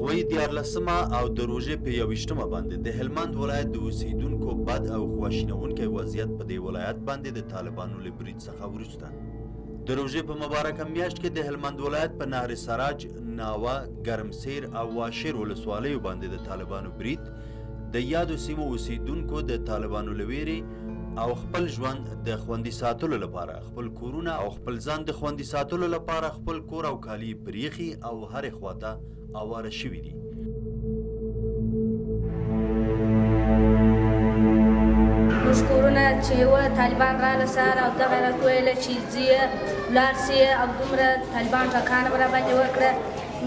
هغوی 14 او د روژې په 21 باندې د هلمند ولایت د اوسیدونکو بد او خواشینونکی وضعیت په دې ولایت باندې د طالبانو له برید څخه وروسته د روژې په مبارکه میاشت کې د هلمند ولایت په نهر سراج، ناوه، ګرمسیر او واشیر ولسوالیو باندې د طالبانو برید د یادو سیمو اوسیدونکو د طالبانو له ویرې او خپل ژوند د خوندي ساتلو لپاره خپل کورونه او خپل ځان د خوندي ساتلو لپاره خپل کور او کالي پریخي او هرې خواته اواره شوي دي. موږ کورونه چې و طالبان راله سهار او دغه راته ویله چې ځي ولاړ سي او دومره طالبان ټکانه به راباندې وکړه.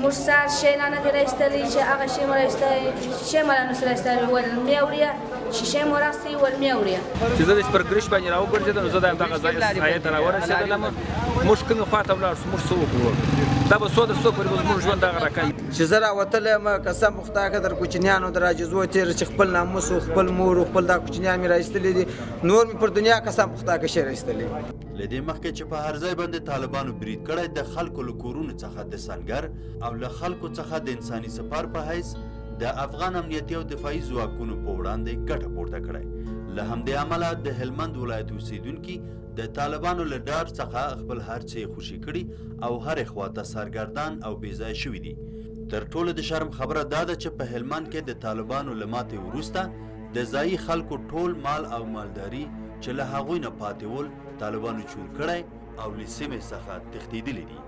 موږ سهار شی نه دي رایستلی چې هغه شی مو رایستی شی مو رانسو رایستلی ول مې وړیه شیشې مو راستي ول مې وړیه چې زه د سپرګریش باندې راوګرځېدم نو زه د همدغه ځای سایې ته راورسېدلم. موږ کومې خواته ولاړ شو موږ څه وکړو دا به څو د څو پورې به زموږ ژوند دغه راکوي چې زه راوتلی یم قسم خدای که در کوچنیانو د راجزو تېره چې خپل ناموس و خپل مور و خپل دا کوچنیان مې رایستلي دي نور مې پر دنیا قسم خدای که شی رایستلی. له دې مخکې چې په هر ځای باندې طالبانو برید کړی د خلکو له کورونو څخه د سنګر او له خلکو څخه د انساني سپار په حیث د افغان امنیتي او دفاعي ځواکونو په وړاندې ګټه پورته کړی. له همدې امله د هلمند ولایت اوسیدونکي د طالبانو له ډار څخه خپل هر څه خوشي کړي او هرې خواته سرګردان او بېځایه شوي دي. تر ټولو د شرم خبره دا ده چې په هلمند کې د طالبانو له ماتې وروسته د ځایي خلکو ټول مال او مالداري چې له هغوی نه پاتې ول طالبانو چور کړی او له سیمې څخه تښتېدلي دي.